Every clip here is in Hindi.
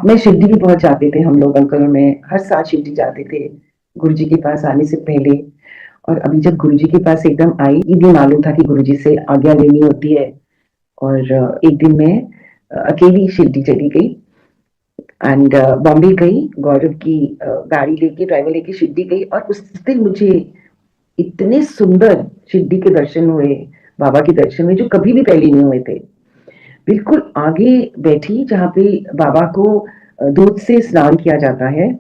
मैं शिरडी भी बहुत जाते थे हम लोग, अंकल और मैं हर साल शिरडी जाते थे गुरु जी के पास आने से पहले। और अभी जब गुरु जी के पास एकदम आई, ये भी मालूम था कि गुरु जी से आज्ञा लेनी होती है। और एक दिन मैं अकेली शिरडी चली गई एंड बॉम्बे गई, गौरव की गाड़ी लेके, ड्राइवर लेके शिरडी गई। और उस दिन मुझे इतने सुंदर शिरडी के दर्शन हुए, बाबा के दर्शन हुए जो कभी भी पहले नहीं हुए थे। बिल्कुल आगे बैठी जहाँ पे बाबा को दूध से स्नान किया जाता है।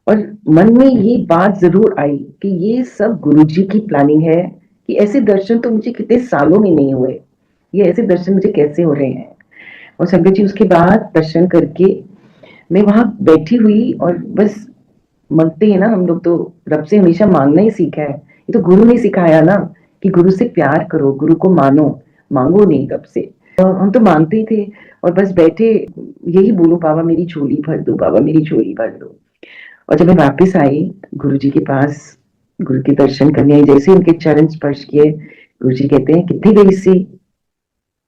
और मन में ये बात जरूर आई कि ये सब गुरुजी की प्लानिंग है, कि ऐसे दर्शन तो मुझे कितने सालों में नहीं हुए, ये ऐसे दर्शन मुझे कैसे हो रहे हैं। और संगत जी उसके बाद दर्शन करके मैं वहां बैठी हुई और बस, मांगते हैं ना हम लोग तो, रब से हमेशा मांगना ही सीखा है। ये तो गुरु ने सिखाया ना कि गुरु से प्यार करो, गुरु को मानो, मांगो नहीं रब से। तो हम तो मांगते ही थे और बस बैठे यही बोलो, बाबा मेरी झोली भर दो, बाबा मेरी झोली भर दो। और जब मैं वापस आई गुरु जी के पास, गुरु के दर्शन करने आई, जैसे उनके चरण स्पर्श किए, गुरु जी कहते हैं कितनी गई सी।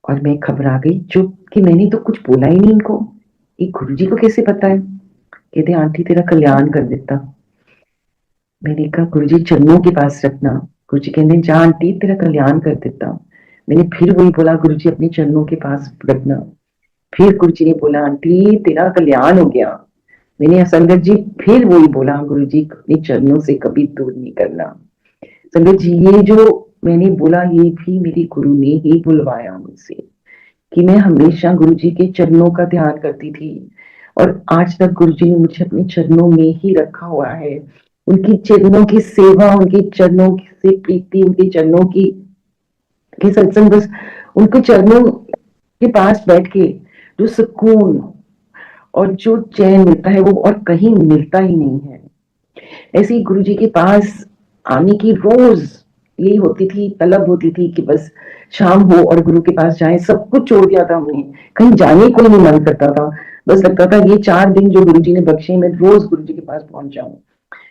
और मैं घबरा गई, चुप, कि मैंने तो कुछ बोला ही नहीं इनको, ये गुरु जी को कैसे पता है। कहते आंटी तेरा कल्याण कर देता। मैंने कहा गुरु जी चरणों के पास रखना। गुरु जी कहते जा आंटी तेरा कल्याण कर देता। मैंने फिर वही बोला, गुरु जी अपने चरणों के पास रखना। फिर गुरु जी ने बोला आंटी तेरा कल्याण हो गया। मैंने संगत जी फिर वही बोला, गुरु जी अपने चरणों से कभी दूर नहीं करना। संगत जी ये जो मैंने बोला, ये भी मेरे गुरु ने ही बुलवाया मुझसे, कि मैं हमेशा गुरु जी के चरणों का ध्यान करती थी। और आज तक गुरु जी ने मुझे अपने चरणों में ही रखा हुआ है। उनकी चरणों की सेवा, उनके चरणों से प्रीति, उनके चरणों की के सत्संग, बस उनके चरणों के पास बैठ के जो सुकून और जो चैन मिलता है वो और कहीं मिलता ही नहीं है। ऐसे ही गुरु जी के पास आने की रोज यही होती थी, तलब होती थी कि बस शाम हो और गुरु के पास जाएं। सब कुछ छोड़ दिया था हमने, कहीं जाने को ही नहीं मन करता था। बस लगता था ये 4 दिन जो गुरु जी ने बख्शे, मैं रोज गुरु जी के पास पहुंच जाऊं।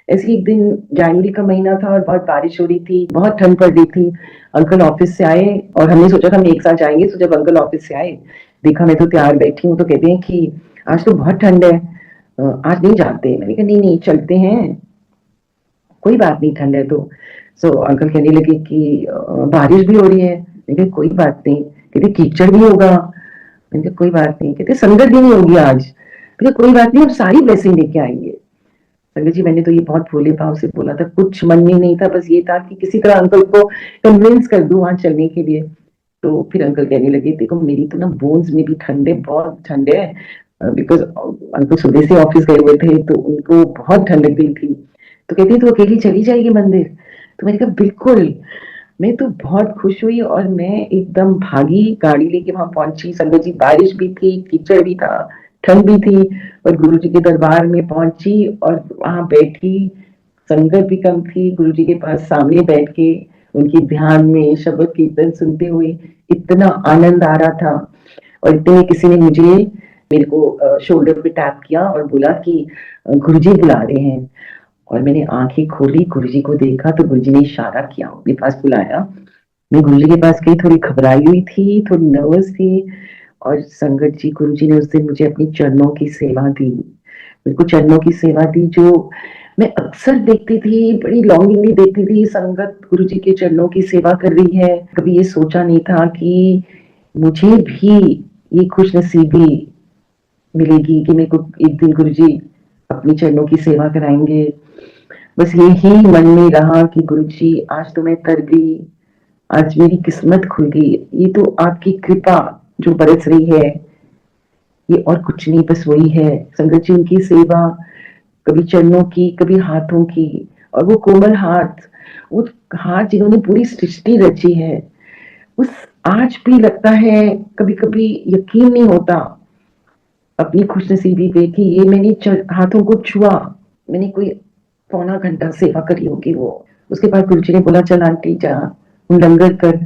ऐसे एक दिन जनवरी का महीना था और बहुत बारिश हो रही थी, बहुत ठंड पड़ रही थी। अंकल ऑफिस से आए और हमने सोचा था हम एक साथ जाएंगे। तो जब अंकल ऑफिस से आए, देखा मैं तो तैयार बैठी हूँ, तो कहते हैं कि आज तो बहुत ठंड है, आज नहीं जाते। मैंने कहा नहीं नहीं चलते हैं, कोई बात नहीं, ठंड है तो। सो अंकल कहने लगे कि बारिश भी हो रही है। मैंने कहा कोई बात नहीं। कहते कीचड़ भी होगा। मैंने कहा कोई बात नहीं। कहते संगत भी नहीं होगी आज। मैंने कहा कोई बात नहीं, हम सारी ब्लेसिंग लेके आएंगे। संगत जी मैंने तो ये बहुत भोले भाव से बोला था, कुछ मन में नहीं था, बस ये था कि किसी तरह अंकल को कन्विंस कर दूं वहां चलने के लिए। तो फिर अंकल कहने लगे देखो मेरी तो ना बोन्स में भी ठंड है, बहुत ठंड है। बिकॉज अंकल सुबह से ऑफिस गए हुए थे तो उनको बहुत ठंड लग गई थी। तो कहती तू अकेली चली जाएगी मंदिर। तो मैंने कहा बिल्कुल। मैं तो बहुत खुश हुई और मैं एकदम भागी, गाड़ी लेके वहां पहुंची। संगत जी बारिश भी थी, कीचड़ भी था, ठंड भी थी। और गुरु जी के दरबार में पहुंची और वहां बैठी। संगत भी कम थी, गुरु जी के पास सामने बैठ के उनके ध्यान में शब्द कीर्तन सुनते हुए इतना आनंद आ रहा था। और इतने में किसी ने मुझे, मेरे को शोल्डर पे टैप किया और बोला कि गुरु जी बुला रहे हैं। और मैंने आंखें खोली, गुरुजी को देखा तो गुरुजी ने इशारा किया, अपने पास बुलाया। मैं गुरुजी के पास गई, थोड़ी घबराई हुई थी, थोड़ी नर्वस थी। और संगत जी, गुरुजी ने उस दिन मुझे अपनी चरणों की सेवा दी, मेरे को चरणों की सेवा दी जो मैं अक्सर देखती थी, बड़ी लॉन्गिंगली देखती थी। संगत गुरुजी के चरणों की सेवा कर रही है, कभी ये सोचा नहीं था कि मुझे भी ये खुश नसीबी मिलेगी कि मेरे को एक दिन गुरुजी अपनी चरणों की सेवा कराएंगे। बस यही मन में रहा कि गुरुजी आज तो मैं तर गई, आज मेरी किस्मत खुल गई, ये तो आपकी कृपा जो बरस रही है, ये और कुछ नहीं, बस वही है। संगत जी उनकी सेवा, कभी चरणों की, कभी हाथों की। और वो कोमल हाथ, वो हाथ जिन्होंने पूरी सृष्टि रची है, उस आज भी लगता है, कभी कभी यकीन नहीं होता अपनी खुशनसीबी पे कि ये मैंने हाथों को छुआ। मैंने कोई पौना घंटा सेवा करी होगी वो। उसके बाद गुरुजी ने बोला चल आंटी जा, हम लंगर कर।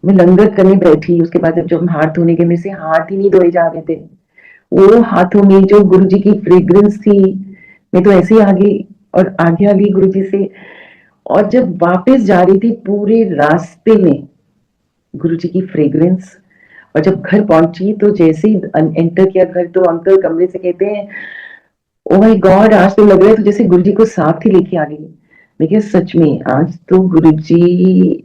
मैं लंगर करने बैठी। उसके बाद जब हम हाथ धोने के, मेरे से हाथ ही नहीं धोए जा रहे थे। वो हाथों में जो गुरुजी की फ्रेग्रेंस थी, मैं तो ऐसे ही आगे और आगे आ गई गुरुजी से। और जब वापस जा रही थी, पूरे रास्ते में गुरुजी की फ्रेग्रेंस और जब घर पहुंची तो जैसे ही एंटर किया घर, तो अंकल कमरे से कहते हैं, ओ माय गॉड, आज तो लग रहा है तो जैसे गुरुजी को साथ ही लेके आ गई। मैं क्या, सच में आज तो गुरुजी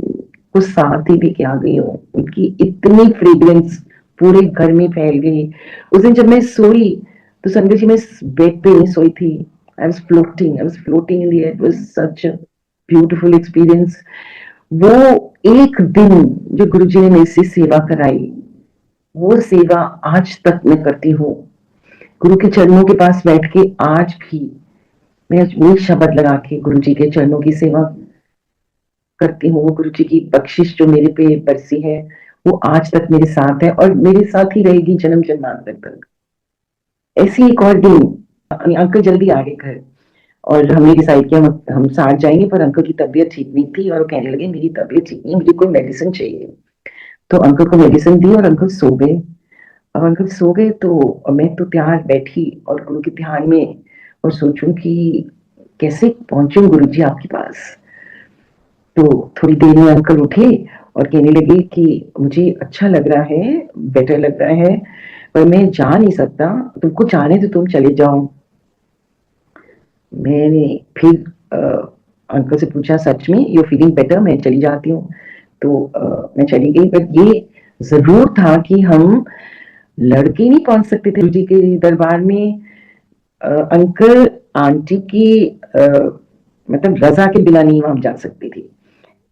को साथ ही लेके आ गई हूँ। उनकी इतनी फ्रेग्रेंस पूरे घर में फैल गई। उस दिन जब मैं सोई तो संजय जी, मैं बेड पे नहीं सोई थी। I was floating in the air. It was such a beautiful experience. वो एक दिन जो गुरुजी ने मेरी से सेवा कराई, वो सेवा आज तक मैं करती हूँ। गुरु के चरणों के पास बैठ के आज भी मैं वही शब्द लगा के गुरु जी के चरणों की सेवा करती हूँ। गुरु जी की बख्शिश जो मेरे पे बरसी है, वो आज तक मेरे साथ है और मेरे साथ ही रहेगी जन्म जन्मांतर तक। ऐसी एक और दिन अंकल जल्दी आ गए घर, और हमने डिसाइड किया हम साथ जाएंगे, पर अंकल की तबीयत ठीक नहीं थी और वो कहने लगे मेरी तबीयत ठीक नहीं, मुझे कोई मेडिसिन चाहिए। तो अंकल को मेडिसिन दी और अंकल सो गए। अब अंकल सो गए तो मैं तो तैयार बैठी और गुरु के ध्यान में, और सोचूं कि कैसे पहुंचूं गुरु जी आपके पास। तो थोड़ी देर में अंकल उठे और कहने लगे कि मुझे अच्छा लग रहा है, बेटर लग रहा है, पर मैं जा नहीं सकता, तुमको जाने तो तुम चले जाओ। मैंने फिर अंकल से पूछा, सच में यू फीलिंग बेटर, मैं चली जाती हूँ। तो मैं चली गई, पर ये जरूर था कि हम लड़के नहीं पहुंच सकते थे गुरु जी के दरबार में। अंकल आंटी की मतलब रजा के बिना नहीं वहां जा सकती थी,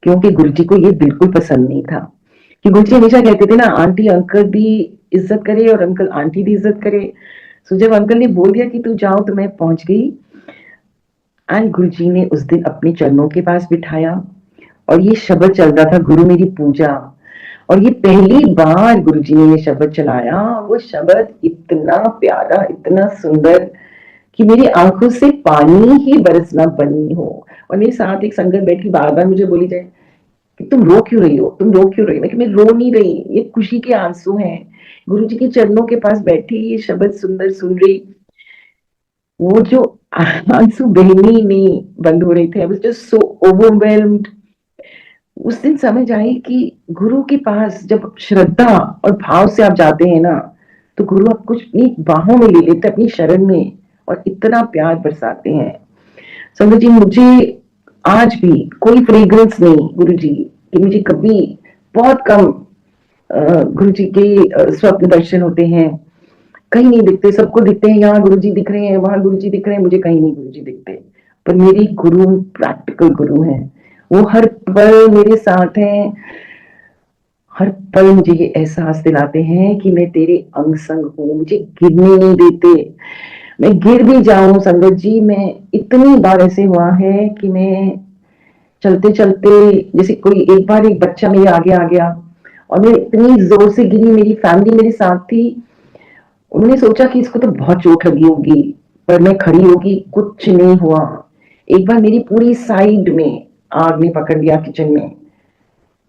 क्योंकि गुरुजी को ये बिल्कुल पसंद नहीं था। कि गुरुजी हमेशा कहते थे ना, आंटी अंकल भी इज्जत करे और अंकल आंटी भी इज्जत करे। सो जब अंकल ने बोल दिया कि तू जाओ, तो मैं पहुंच गई। एंड गुरुजी ने उस दिन अपने चरणों के पास बिठाया और ये शब्द चल रहा था, गुरु मेरी पूजा। और ये पहली बार गुरुजी ने ये शब्द चलाया। वो शब्द इतना प्यारा, इतना सुंदर कि मेरी आंखों से पानी ही बरसना बनी हो। और मेरे साथ एक संगत बैठी, बार बार मुझे बोली जाए कि तुम रो क्यों रही हो, तुम रो क्यों रही हो। मैं रो नहीं रही, ये खुशी के आंसू हैं। गुरु जी के चरणों के पास बैठी ये शब्द सुंदर सुन रही, वो जो आंसू बहने ही नहीं बंद हो रहे थे। I was just so overwhelmed. उस दिन समझ आई कि गुरु के पास जब श्रद्धा और भाव से आप जाते हैं ना, तो गुरु आपको अपनी बाहों में ले लेते, अपनी शरण में, और इतना प्यार बरसाते हैं। संगत जी, मुझे आज भी कोई फ्रेग्रेंस नहीं गुरु जी कि मुझे कभी, बहुत कम गुरु जी के स्वप्न दर्शन होते हैं। कहीं नहीं दिखते, सबको दिखते हैं, यहाँ गुरु जी दिख रहे हैं, वहां गुरु जी दिख रहे हैं, मुझे कहीं नहीं गुरु जी दिखते। पर मेरी गुरु प्रैक्टिकल गुरु हैं। वो हर पल मेरे साथ हैं। हर पल मुझे ये एहसास दिलाते हैं कि मैं तेरे अंग संग हूँ, मुझे गिरने नहीं देते। मैं गिर भी जाऊं संगत जी, मैं इतनी बार ऐसे हुआ है कि मैं चलते चलते, जैसे कोई एक बार एक बच्चा मेरे आगे आ गया और मैं इतनी जोर से गिरी, मेरी फैमिली मेरे साथ थी। उन्होंने सोचा कि इसको तो बहुत चोट लगी होगी, पर मैं खड़ी होगी, कुछ नहीं हुआ। एक बार मेरी पूरी साइड में आग ने पकड़ लिया, किचन में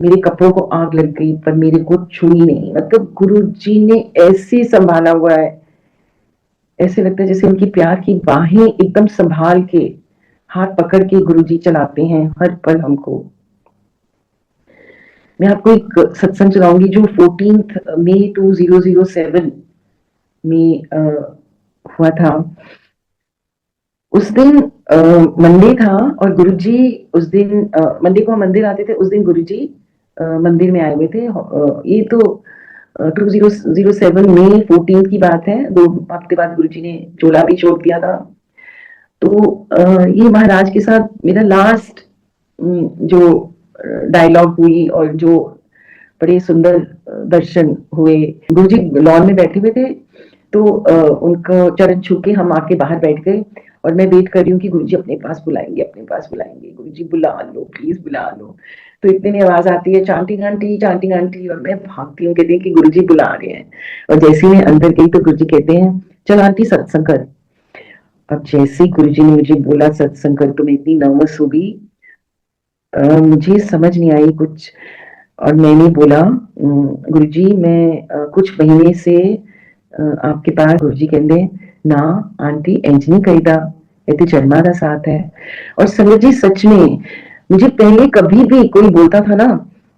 मेरे कपड़ों को आग लग गई, पर मेरे को छुई नहीं। मतलब गुरु जी ने ऐसे संभाला हुआ है, ऐसे लगता है जैसे उनकी प्यार की बाहें एकदम संभाल के, हाथ पकड़ के गुरुजी चलाते हैं हर पल हमको। मैं आपको एक सत्संग चलाऊंगी जो 14 मई 2007 में हुआ था। उस दिन मंडे था और गुरुजी उस दिन मंडे को हम मंदिर आते थे, उस दिन गुरुजी मंदिर में आए हुए थे। ये तो 2007 में 14 की बात है। 2 हफ्ते बाद गुरुजी ने चोला भी छोड़ दिया था। तो ये महाराज के साथ मेरा लास्ट जो डायलॉग हुई और जो बड़े सुंदर दर्शन हुए। गुरुजी लॉन में बैठे हुए थे, तो उनको चरण छू के हम आके बाहर बैठ गए और मैं वेट कर रही हूँ कि गुरुजी अपने पास बुलाएंगे, अपने पास बुलाएंगे, गुरुजी बुला लो प्लीज, बुला लो। तो इतने में आवाज आती है, चांटिंग आंटी, चांटिंग आंटी, और मैं भागती हूँ, कहती हैं कि गुरुजी बुला रहे हैं। और जैसे ही मैं अंदर गई तो गुरुजी कहते हैं, चल आंटी सत्संग कर। अब जैसे ही गुरुजी ने मुझे बोला सत्संग कर, तो मैं इतनी नर्वस हो गई, मुझे समझ नहीं आई कुछ। और मैंने बोला, गुरुजी मैं कुछ महीने से आपके पास। गुरुजी कहते ना आंटी इंज नहीं कहीदा, ये जन्मा का साथ है। और संगत जी, सच में मुझे पहले कभी भी कोई बोलता था ना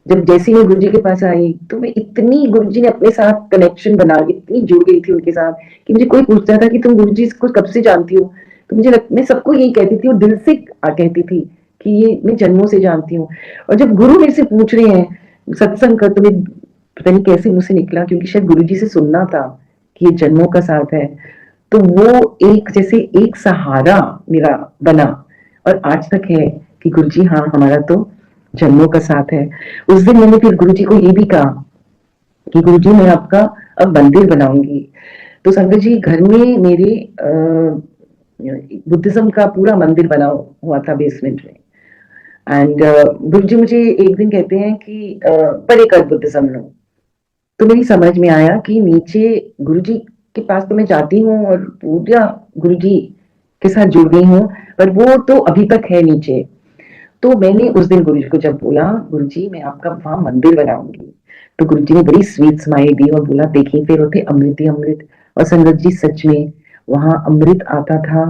जब जैसे ही मैं गुरुजी के पास आई तो मैं इतनी, गुरुजी ने अपने साथ कनेक्शन बना, इतनी जुड़ गई थी उनके साथ कि मुझे कोई पूछता था कि तुम गुरुजी को कब से जानती हो, तो मैं सबको यही कहती थी और दिल से कहती थी कि ये मैं जन्मों से जानती हूँ। और जब गुरु मेरे से पूछ रहे हैं सत्संग कर, तो मैं पता नहीं कैसे मुझसे निकला, क्योंकि शायद गुरुजी से सुनना था कि ये जन्मों का साथ है, तो वो एक जैसे एक सहारा मेरा बना, और आज तक है कि गुरुजी हाँ हमारा तो जन्मों का साथ है। उस दिन मैंने फिर गुरुजी को ये भी कहा कि गुरुजी मैं आपका अब मंदिर बनाऊंगी। तो संगत जी घर में मेरे बुद्धिज्म का पूरा मंदिर बना हुआ था बेसमेंट में। एंड गुरुजी मुझे एक दिन कहते हैं कि परे कर बुद्धिज्म लो। तो मेरी समझ में आया कि नीचे गुरुजी के पास तो मैं जाती हूँ और पूरा गुरुजी के साथ जुड़ गई हूँ, पर वो तो अभी तक है नीचे। तो मैंने उस दिन गुरुजी को जब बोला गुरुजी मैं आपका वहां मंदिर बनाऊंगी, तो गुरुजी ने बड़ी स्वीट स्माइल दी और बोला देखिए फिर होते अमृत ही अमृत। और संगत जी सच में वहां अमृत आता था,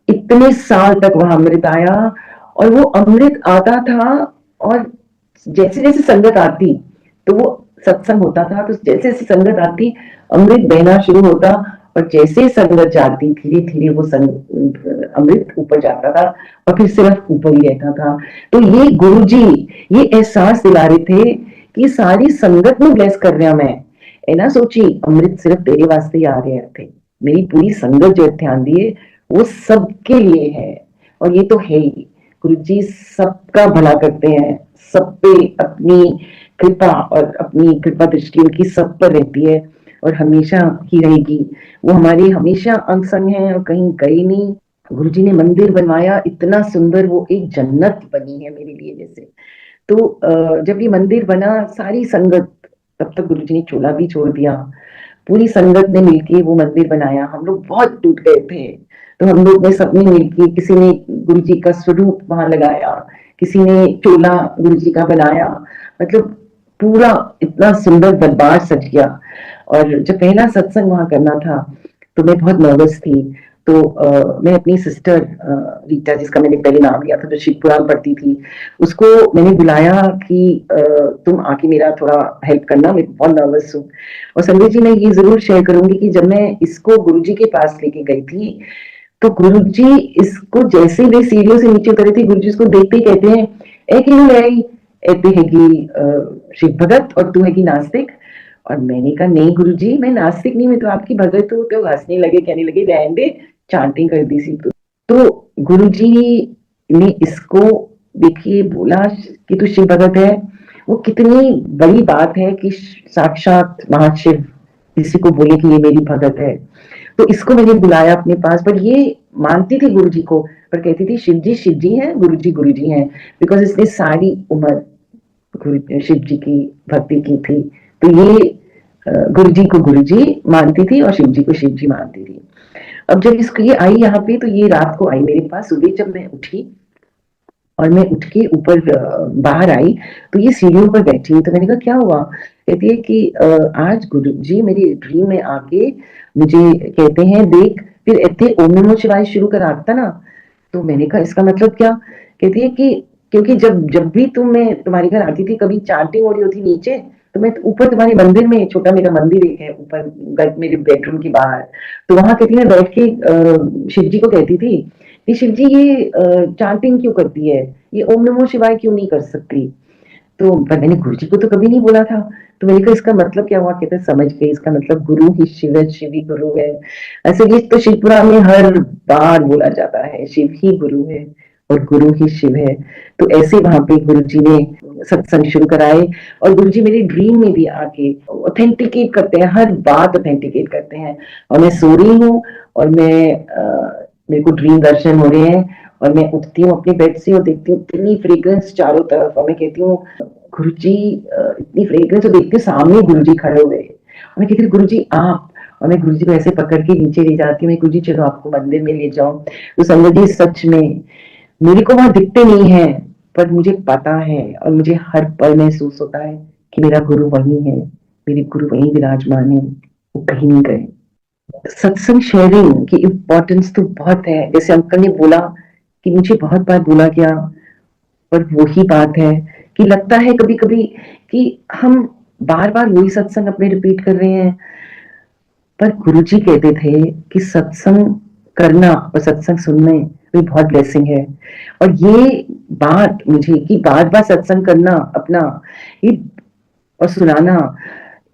इतने साल तक वहां अमृत आया, और वो अमृत आता था, और जैसे जैसे संगत आती तो वो सत्संग होता था, तो जैसे जैसे संगत आती अमृत बहना शुरू होता, और जैसे संगत जाती धीरे धीरे वो अमृत ऊपर जाता था और फिर सिर्फ ऊपर ही रहता था। तो ये गुरुजी ये एहसास दिला रहे थे कि सारी संगत में ब्लेस कर रहा मैं, है ना। सोची अमृत सिर्फ तेरे वास्ते ही आ रहे थे, मेरी पूरी संगत जो ध्यान दिए वो सबके लिए है, और ये तो है ही गुरुजी सबका भला करते हैं, सब पे अपनी कृपा और अपनी कृपा दृष्टि उनकी सब पर रहती है और हमेशा ही रहेगी। वो हमारे हमेशा अंग संग है और कहीं गए नहीं। गुरुजी ने मंदिर बनवाया इतना सुंदर, वो एक जन्नत बनी है मेरे लिए जैसे। तो जब ये मंदिर बना सारी संगत, तब तक गुरुजी ने चोला भी छोड़ दिया, पूरी संगत ने मिलके वो मंदिर बनाया। हम लोग बहुत टूट गए थे, तो हम लोग ने सबने मिलके, किसी ने गुरु जी का स्वरूप वहां लगाया, किसी ने चोला गुरु जी का बनाया, मतलब पूरा इतना सुंदर दरबार सज गया। और जब पहला सत्संग वहां करना था तो मैं बहुत नर्वस थी। तो मैं अपनी सिस्टर रीटा, जिसका मैंने पहले नाम लिया था, जो शिवपुरा पढ़ती थी, उसको मैंने बुलाया कि तुम आके मेरा थोड़ा हेल्प करना, मैं बहुत नर्वस हूँ। और संजय जी मैं ये जरूर शेयर करूंगी कि जब मैं इसको गुरुजी के पास लेके गई थी, तो गुरुजी इसको जैसे वे सीढ़ियों से नीचे उतरे थे, गुरुजी इसको देखते ही कहते हैं ए कि एते हैगी शिव भगत और तू हैगी नास्तिक। और मैंने कहा नहीं गुरुजी मैं नास्तिक नहीं, मैं तो आपकी भगत हूँ। तो हंसने लगे, कहने लगे रहने दे, चांटिंग कर दी सी तो गुरुजी ने इसको देखिए बोला कि तू शिव भगत है। वो कितनी बड़ी बात है कि साक्षात महाशिव किसी को बोले कि ये मेरी भगत है। तो इसको मैंने बुलाया अपने पास, पर ये मानती थी गुरु जी को, पर कहती थी शिव जी हैं, गुरु जी हैं, बिकॉज इसने सारी उम्र शिव जी की भक्ति की थी। तो ये गुरु जी को गुरु जी मानती थी और शिव जी को शिव जी मानती थी। अब जब इसको ये आई यहाँ पे, तो ये रात को आई मेरे पास, सुबह जब मैं उठी और मैं उठ के ऊपर बाहर आई तो ये सीढ़ियों पर बैठी हुई। तो मैंने कहा क्या हुआ? कहती है कि आज गुरु जी मेरी ड्रीम में आके मुझे कहते हैं देख फिर इतने ओम नमो शिवाय शुरू कर आता ना। तो मैंने कहा इसका मतलब क्या? कहती है कि क्योंकि जब जब भी मैं तुम्हारे घर आती थी, कभी चांटिंग हो रही होती नीचे, तो मैं ऊपर तुम्हारे मंदिर में, छोटा मेरा मंदिर एक है ऊपर मेरे बेडरूम के बाहर, तो वहां कहती है बैठ के शिव जी को कहती थी कि शिव जी ये चांटिंग क्यों करती है, ये ओम नमो शिवाय क्यों नहीं कर सकती? तो पर मैंने गुरु जी को तो कभी नहीं बोला था। तो मैंने कहा इसका मतलब क्या हुआ? कहते समझ गए, इसका मतलब गुरु ही शिव है, शिव ही गुरु है। ऐसे ये तो शिवपुरा में हर बार बोला जाता है शिव ही गुरु है और गुरु ही शिव है। तो ऐसे वहां पे गुरु जी ने सत्संग शुरू कराए, और गुरु जी मेरी ड्रीम में भी आके ऑथेंटिकेट करते हैं, हर बात ऑथेंटिकेट करते हैं। और मैं सो रही हूँ और मेरे को ड्रीम दर्शन हो रहे हैं, और मैं उठती हूँ अपने बेड से और देखती हूँ इतनी फ्रेग्रेंस चारों तरफ, और मैं कहती हूँ गुरुजी इतनी फ्रेग्रेंस, और देखती हूँ सामने गुरुजी खड़े हुए, और मैं कहती हूँ गुरुजी आप, और मैं गुरुजी को ऐसे पकड़ के नीचे ले जाती हूँ, मैं गुरुजी चलो आपको मंदिर में ले जाऊं। तो संगत जी सच में मेरे को वहां दिखते नहीं है, पर मुझे पता है और मुझे हर पल महसूस होता है कि मेरा गुरु वही है, मेरे गुरु वही विराजमान है, वो कहीं नहीं गए। सत्संग शेयरिंग की इम्पोर्टेंस तो बहुत है, जैसे अंकल ने बोला कि मुझे बहुत बार बोला गया, पर वही बात है कि लगता है कभी-कभी कि हम बार-बार वही सत्संग अपने रिपीट कर रहे हैं। पर गुरुजी कहते थे कि सत्संग करना और सत्संग सुनने भी बहुत ब्लेसिंग है। और ये बात मुझे कि बार-बार सत्संग करना अपना ये और सुनाना,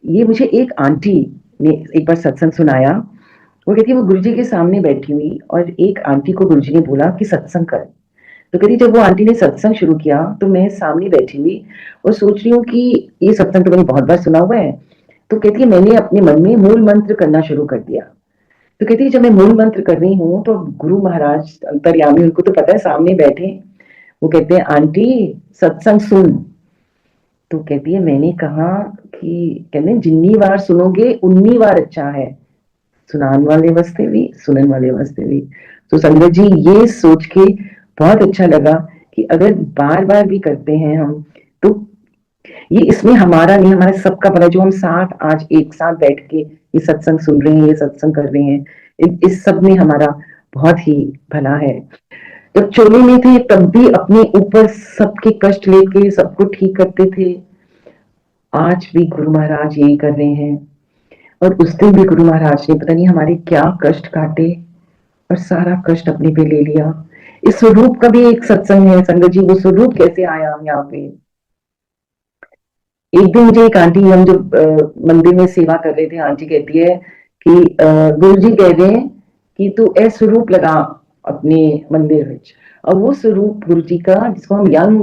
ये मुझे एक आंटी ने एक बार सत्संग सुनाया। वो कहती है वो गुरुजी के सामने बैठी हुई और एक आंटी को गुरुजी ने बोला कि सत्संग कर। तो कहती जब वो आंटी ने सत्संग शुरू किया तो मैं सामने बैठी हुई और सोच रही हूँ कि ये सत्संग तो मैंने बहुत बार सुना हुआ है। तो कहती है मैंने अपने मन में मूल मंत्र करना शुरू कर दिया। तो कहती है जब मैं मूल मंत्र कर रही हूँ तो गुरु महाराज अंतर्यामी, उनको तो पता है सामने बैठे, वो कहते हैं आंटी सत्संग सुन। तो कहती है मैंने कहा कि कहते हैं जितनी बार सुनोगे उन्नी बार अच्छा है, सुनान वाले वास्ते भी सुनन वाले वास्ते भी। तो संगत जी ये सोच के बहुत अच्छा लगा कि अगर बार बार भी करते हैं हम तो ये इसमें हमारा नहीं हमारा सबका भला, जो हम साथ आज एक साथ बैठ के ये सत्संग सुन रहे हैं, ये सत्संग कर रहे हैं, इस सब में हमारा बहुत ही भला है। जब चोली में थे तब भी अपने ऊपर सबके कष्ट लेके सबको ठीक करते थे। आज भी गुरु महाराज यही कर रहे हैं। और उस दिन भी गुरु महाराज ने पता नहीं हमारे क्या कष्ट काटे और सारा कष्ट अपने पे ले लिया। इस स्वरूप का भी एक सत्संग है संगत जी, वो स्वरूप कैसे आया हम यहाँ पे। एक दिन मुझे एक आंटी, हम जब मंदिर में सेवा कर रहे थे, आंटी कहती है कि गुरु जी कह रहे हैं कि तू ए स्वरूप लगा अपने मंदिर में। और वो स्वरूप गुरु जी का जिसको हम यंग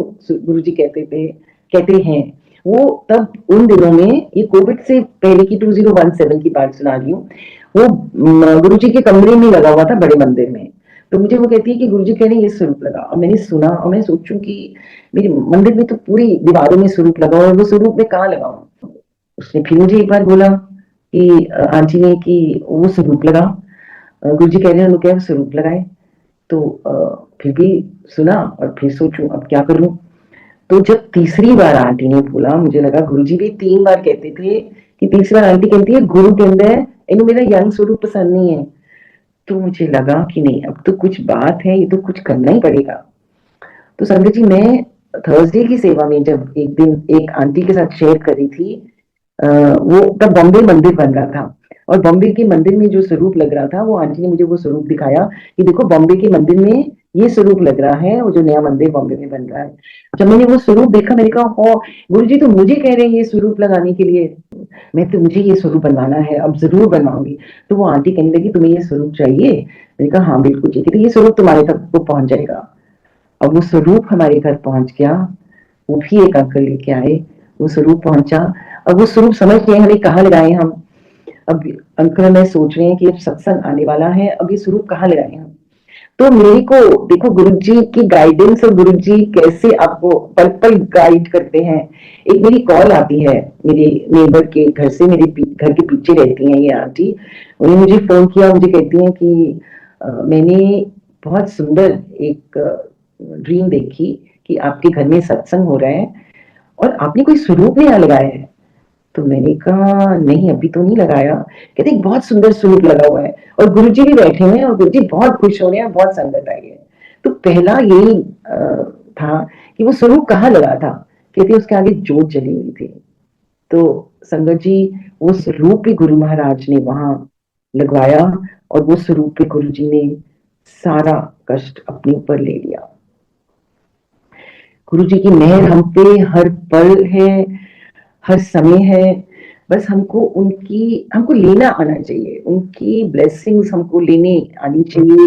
गुरु जी कहते हैं, वो तब उन दिनों में, ये कोविड से पहले की 2017 की बात सुना रही हूँ, वो गुरु जी के कमरे में लगा हुआ था बड़े मंदिर में। तो मुझे वो कहती है कि गुरु जी कह रहे हैं ये स्वरूप लगा, और मैंने सुना और मैं सोचूं कि मेरे मंदिर में तो पूरी दीवारों में स्वरूप लगा और वो स्वरूप में कहाँ लगाऊं। उसने फिर मुझे एक बार बोला कि आंटी ने कि वो स्वरूप लगा, गुरु जी कह रहे हैं उन्होंने क्या स्वरूप लगाए। तो फिर भी सुना और फिर सोचूं अब क्या करूं। तो जब तीसरी बार आंटी ने बोला, मुझे लगा गुरुजी भी 3 बार कहते थे, कि तीसरी बार आंटी कहती है गुरु के अंदर इन्हें मेरा यंग स्वरूप पसंद नहीं है। तो मुझे लगा कि नहीं अब तो कुछ बात है, ये तो कुछ करना ही पड़ेगा। तो संगत जी मैं थर्सडे की सेवा में जब एक दिन एक आंटी के साथ शेयर करी थी, वो तब बॉम्बे मंदिर बन रहा था और बॉम्बे के मंदिर में जो स्वरूप लग रहा था, वो आंटी ने मुझे वो स्वरूप दिखाया कि देखो बॉम्बे के मंदिर में ये स्वरूप लग रहा है, वो जो नया मंदिर बॉम्बे में बन रहा है। जब मैंने वो स्वरूप देखा मैंने कहा ओ गुरु जी तो मुझे कह रहे हैं ये स्वरूप लगाने के लिए, मैं तो मुझे ये स्वरूप बनवाना है, अब जरूर बनवाऊंगी। तो वो आंटी कहने लगी तुम्हें ये स्वरूप चाहिए, मैंने कहा हाँ बिल्कुल चाहिए। तो ये स्वरूप तुम्हारे तक वो पहुंच जाएगा। और वो स्वरूप हमारे घर पहुंच गया, वो भी एक अंकल लेके आए, वो स्वरूप पहुंचा। अब वो स्वरूप समझ गए हमें कहाँ लगाए हम। अब अंकल मैं सोच रहे हैं कि अब सत्संग आने वाला है, अब ये स्वरूप कहाँ लगाए हम। तो मेरे को देखो गुरुजी की गाइडेंस और गुरुजी कैसे आपको पल पल गाइड करते हैं। एक मेरी कॉल आती है मेरे नेबर के घर से, मेरे घर के पीछे रहती हैं ये आंटी, उन्होंने मुझे फोन किया, मुझे कहती हैं कि मैंने बहुत सुंदर एक ड्रीम देखी कि आपके घर में सत्संग हो रहा है और आपने कोई स्वरूप नया लगाया है। तो मैंने कहा नहीं अभी तो नहीं लगाया। कहते बहुत सुंदर स्वरूप लगा हुआ है और गुरुजी भी बैठे हुए हैं और गुरुजी बहुत खुश हो रहे हैं, बहुत संगत आई है। तो पहला यही था कि वो स्वरूप कहाँ लगा था। कहते उसके आगे जोत जली हुई थी। तो संगत जी वो स्वरूप भी गुरु महाराज ने वहां लगवाया और वो स्वरूप पे गुरु जी ने सारा कष्ट अपने ऊपर ले लिया। गुरु जी की मेहर हम पे हर पल है, हर समय है। बस हमको लेना आना चाहिए, उनकी ब्लेसिंग्स हमको लेने आनी चाहिए।